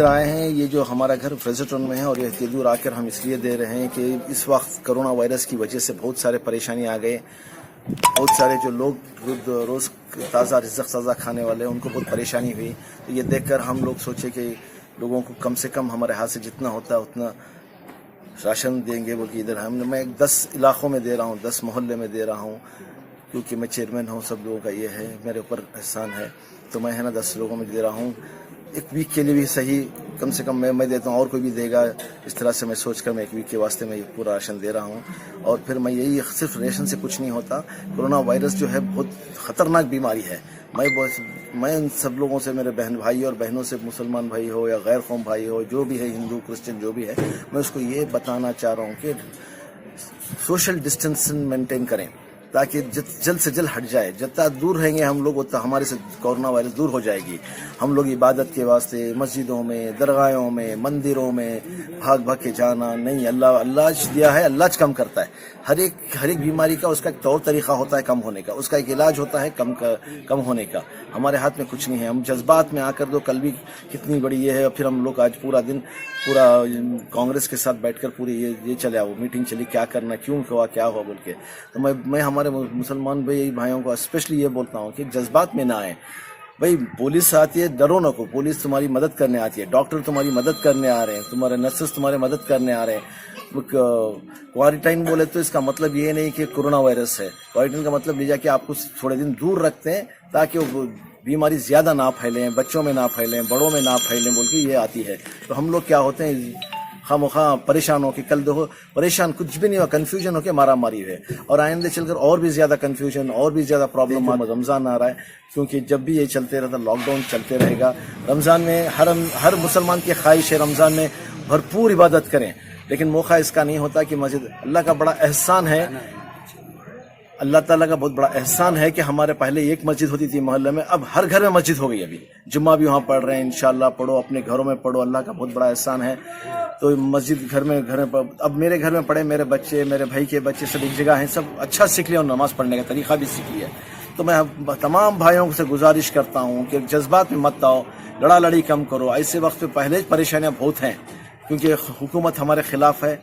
ادھر آئے ہیں. یہ جو ہمارا گھر فریزرٹن میں ہے اور یہ تیلور آ کر ہم اس لیے دے رہے ہیں کہ اس وقت کرونا وائرس کی وجہ سے بہت سارے پریشانی آ گئے. بہت سارے جو لوگ روز تازہ رزق تازہ کھانے والے ہیں ان کو بہت پریشانی ہوئی. تو یہ دیکھ کر ہم لوگ سوچے کہ لوگوں کو کم سے کم ہمارے ہاتھ سے جتنا ہوتا ہے اتنا راشن دیں گے. بلکہ ادھر میں 10 علاقوں میں دے رہا ہوں, 10 محلے میں دے رہا ہوں, کیونکہ میں چیئرمین ہوں. سب لوگوں کا یہ ہے, میرے اوپر احسان ہے. تو میں 10 لوگوں میں دے رہا ہوں. ایک ویک کے لیے بھی صحیح, کم سے کم میں دیتا ہوں, اور کوئی بھی دے گا. اس طرح سے میں سوچ کر میں ایک ویک کے واسطے میں پورا راشن دے رہا ہوں. اور پھر میں یہی, صرف ریشن سے کچھ نہیں ہوتا. کرونا وائرس جو ہے بہت خطرناک بیماری ہے. میں ان سب لوگوں سے, میرے بہن بھائی اور بہنوں سے, مسلمان بھائی ہو یا غیر قوم بھائی ہو, جو بھی ہے, ہندو کرسچن جو بھی ہے, میں اس کو یہ بتانا چاہ رہا ہوں کہ سوشل ڈسٹینسنگ مینٹین کریں تاکہ جلد سے جلد ہٹ جائے. جتنا دور رہیں گے ہم لوگ اتنا ہمارے سے کورونا وائرس دور ہو جائے گی. ہم لوگ عبادت کے واسطے مسجدوں میں, درگاہوں میں, مندروں میں بھاگ کے جانا نہیں. اللہ دیا ہے, اللہ کم کرتا ہے. ہر ایک بیماری کا اس کا ایک طور طریقہ ہوتا ہے کم ہونے کا, اس کا ایک علاج ہوتا ہے کم ہونے کا. ہمارے ہاتھ میں کچھ نہیں ہے. ہم جذبات میں آ کر دو, کل بھی کتنی بڑی یہ ہے, اور پھر ہم لوگ آج پورا دن پورا کانگریس کے ساتھ بیٹھ کر پوری یہ چلا, وہ میٹنگ چلی, کیا کرنا, کیوں ہوا, کیا ہوا بول کے. تو میں ہمارے مسلمان بھائیوں کو اسپیشلی یہ بولتا ہوں کہ جذبات میں نہ آئیں. بھائی پولیس آتی ہے, ڈرو نہ کو, پولیس تمہاری مدد کرنے آتی ہے, ڈاکٹر تمہاری مدد کرنے آ رہے ہیں, تمہارے نرسز تمہارے مدد کرنے آ رہے ہیں. کوارنٹائن بولے تو اس کا مطلب یہ نہیں کہ کورونا وائرس ہے. کوارنٹائن کا مطلب یہ کہ آپ کو تھوڑے دن دور رکھتے ہیں تاکہ وہ بیماری زیادہ نہ پھیلیں, بچوں میں نہ پھیلیں, بڑوں میں نہ پھیلیں بول کے یہ آتی ہے. تو ہم لوگ کیا ہوتے ہیں, خواہ پریشان ہو کے, کل دیکھو پریشان کچھ بھی نہیں ہوا, کنفیوژن ہو کے مارا ماری ہے. اور آئندہ چل کر اور بھی زیادہ کنفیوژن, اور بھی زیادہ پرابلم. رمضان آ رہا ہے, کیونکہ جب بھی یہ چلتے رہتا, لاک ڈاؤن چلتے رہے گا. رمضان میں ہر مسلمان کی خواہش ہے رمضان میں بھرپور عبادت کریں, لیکن موقع اس کا نہیں ہوتا کہ مسجد. اللہ کا بڑا احسان ہے, اللہ تعالیٰ کا بہت بڑا احسان ہے کہ ہمارے پہلے ایک مسجد ہوتی تھی محلے میں, اب ہر گھر میں مسجد ہو گئی. ابھی جمعہ بھی وہاں پڑھ رہے ہیں. انشاءاللہ پڑھو, اپنے گھروں میں پڑھو, اللہ کا بہت بڑا احسان ہے. تو مسجد گھر میں اب میرے گھر میں پڑھے, میرے بچے, میرے بھائی کے بچے سب ایک جگہ ہیں, سب اچھا سیکھ لیا اور نماز پڑھنے کا طریقہ بھی سیکھ لیا. تو میں تمام بھائیوں سے گزارش کرتا ہوں کہ جذبات میں مت آؤ, لڑا لڑی کم کرو. ایسے وقت پہ پہلے پریشانیاں بہت ہیں, کیونکہ حکومت ہمارے خلاف ہے.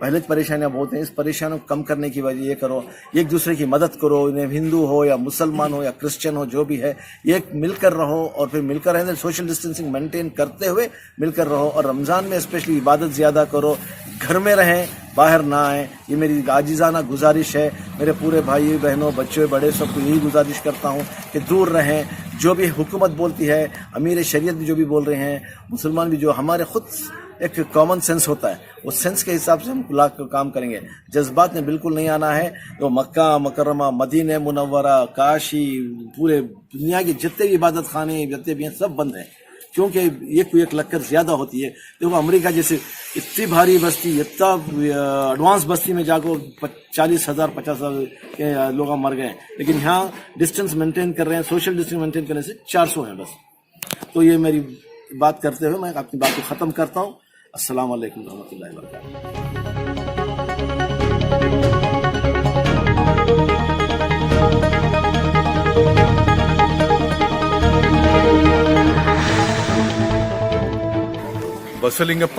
پہلے پریشانیاں بہت ہیں. اس پریشانیوں کو کم کرنے کی وجہ یہ کرو, ایک دوسرے کی مدد کرو. انہیں ہندو ہو یا مسلمان ہو یا کرسچن ہو, جو بھی ہے, ایک مل کر رہو. اور پھر مل کر رہنے, سوشل ڈسٹینسنگ مینٹین کرتے ہوئے مل کر رہو. اور رمضان میں اسپیشلی عبادت زیادہ کرو, گھر میں رہیں, باہر نہ آئیں. یہ میری عاجزانہ گزارش ہے. میرے پورے بھائی بہنوں, بچے بڑے, سب کو یہی گزارش کرتا ہوں کہ دور رہیں. جو بھی حکومت بولتی ہے, امیر شریعت بھی جو بھی بول رہے ہیں, مسلمان بھی, جو ہمارے خود ایک کامن سینس ہوتا ہے, اس سینس کے حساب سے ہم کام کریں گے. جذبات میں بالکل نہیں آنا ہے. تو مکہ مکرمہ, مدینہ منورہ, کاشی, پورے دنیا کے جتنے بھی عبادت خانے جتنے بھی ہیں سب بند ہیں, کیونکہ ایک لگ کر زیادہ ہوتی ہے. دیکھو امریکہ جیسے اتنی بھاری بستی, اتنا ایڈوانس بستی میں جا کو 40,000 50,000 کے لوگ مر گئے, لیکن یہاں ڈسٹینس مینٹین کر رہے ہیں. سوشل ڈسٹینس مینٹین کرنے سے 400 ہیں بس. تو یہ میری بات کرتے ہوئے میں اپنی بات کو ختم کرتا ہوں. السلام علیکم ورحمۃ اللہ وبرکاتہ. ಬಸಲಿಂಗಪ್ಪ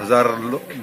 1000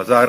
1000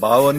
52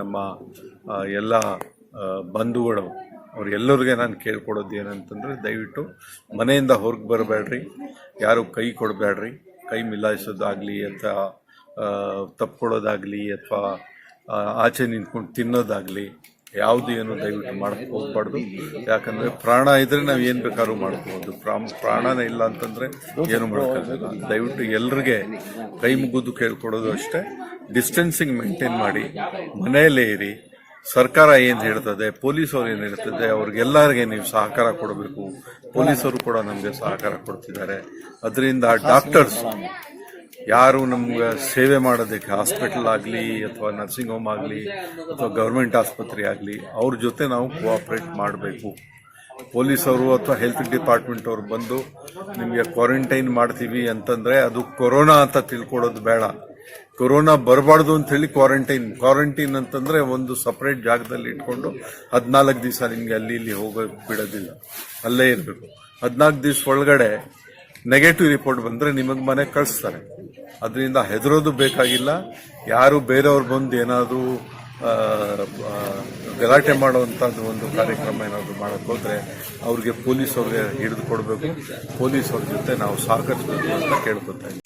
ನಮ್ಮ ಎಲ್ಲ ಬಂಧುಗಳು ಅವ್ರು ಎಲ್ಲರಿಗೆ ನಾನು ಕೇಳ್ಕೊಡೋದು ಏನಂತಂದ್ರೆ, ದಯವಿಟ್ಟು ಮನೆಯಿಂದ ಹೊರಗೆ ಬರಬೇಡ್ರಿ, ಯಾರು ಕೈ ಕೊಡಬೇಡ್ರಿ, ಕೈ ಮಿಲಾಯಿಸೋದಾಗ್ಲಿ ಅಥವಾ ತಪ್ಪಿಕೊಳ್ಳೋದಾಗ್ಲಿ ಅಥವಾ ಆಚೆ ನಿಂತ್ಕೊಂಡು ತಿನ್ನೋದಾಗ್ಲಿ ಯಾವುದು ಏನು ದಯವಿಟ್ಟು ಮಾಡಕ್ಕೆ ಹೋಗ್ಬಾರ್ದು. ಯಾಕಂದ್ರೆ ಪ್ರಾಣ ಇದ್ರೆ ನಾವು ಏನು ಬೇಕಾದ್ರೂ ಮಾಡ್ಕೋಬಹುದು, ಪ್ರಾಣನೇ ಇಲ್ಲ ಅಂತಂದ್ರೆ ಏನು ಮಾಡೋಕ್ಕಾಗಲ್ಲ. ದಯವಿಟ್ಟು ಎಲ್ಲರಿಗೆ ಕೈ ಮುಗಿದು ಕೇಳ್ಕೊಡೋದು ಅಷ್ಟೇ, ಡಿಸ್ಟೆನ್ಸಿಂಗ್ ಮೇಂಟೈನ್ ಮಾಡಿ, ಮನೆಯಲ್ಲೇ ಇರಿ. ಸರ್ಕಾರ ಏನು ಹೇಳ್ತದೆ, ಪೊಲೀಸರು ಏನು ಹೇಳ್ತದೆ, ಅವ್ರಿಗೆಲ್ಲರಿಗೆ ನೀವು ಸಹಕಾರ ಕೊಡಬೇಕು. ಪೊಲೀಸರು ಕೂಡ ನಮಗೆ ಸಹಕಾರ ಕೊಡ್ತಿದ್ದಾರೆ. ಅದರಿಂದ ಡಾಕ್ಟರ್ಸ್ ಯಾರು ನಮ್ಗೆ ಸೇವೆ ಮಾಡೋದಕ್ಕೆ ಹಾಸ್ಪಿಟಲ್ ಆಗಲಿ ಅಥವಾ ನರ್ಸಿಂಗ್ ಹೋಮ್ ಆಗಲಿ ಅಥವಾ ಗೌರ್ಮೆಂಟ್ ಆಸ್ಪತ್ರೆ ಆಗಲಿ ಅವ್ರ ಜೊತೆ ನಾವು ಕೋಆಪರೇಟ್ ಮಾಡಬೇಕು. ಪೊಲೀಸವರು ಅಥವಾ ಹೆಲ್ತ್ ಡಿಪಾರ್ಟ್ಮೆಂಟ್ ಅವರು ಬಂದು ನಿಮಗೆ ಕ್ವಾರಂಟೈನ್ ಮಾಡ್ತೀವಿ ಅಂತಂದ್ರೆ ಅದು ಕೊರೋನಾ ಅಂತ ತಿಳ್ಕೊಳ್ಳೋದು ಬೇಡ. ಕೊರೋನಾ ಬರಬಾರ್ದು ಅಂತ ಹೇಳಿ ಕ್ವಾರಂಟೈನ್ ಅಂತಂದ್ರೆ ಒಂದು ಸಪರೇಟ್ ಜಾಗದಲ್ಲಿ ಇಟ್ಕೊಂಡು 14 ದಿವಸ ನಿಮ್ಗೆ ಅಲ್ಲಿ ಇಲ್ಲಿ ಹೋಗೋಕೆ ಬಿಡೋದಿಲ್ಲ, ಅಲ್ಲೇ ಇರಬೇಕು. 14 ದಿವಸ ಒಳಗಡೆ ನೆಗೆಟಿವ್ ರಿಪೋರ್ಟ್ ಬಂದ್ರೆ ನಿಮಗೆ ಮನೆ ಕಳಿಸ್ತಾರೆ. ಅದರಿಂದ ಹೆದರೋದು ಬೇಕಾಗಿಲ್ಲ. ಯಾರು ಬೇರೆಯವ್ರು ಬಂದು ಏನಾದರೂ ಗಲಾಟೆ ಮಾಡುವಂಥದ್ದು ಒಂದು ಕಾರ್ಯಕ್ರಮ ಏನಾದರೂ ಮಾಡಕ್ಕೆ ಹೋದ್ರೆ ಅವ್ರಿಗೆ ಪೊಲೀಸವ್ರಿಗೆ ಹಿಡಿದು ಕೊಡಬೇಕು. ಪೊಲೀಸವ್ರ ಜೊತೆ ನಾವು ಸಹಕರಿಸಬೇಕು ಅಂತ ಕೇಳ್ಕೊತಾ ಇದ್ದೀವಿ.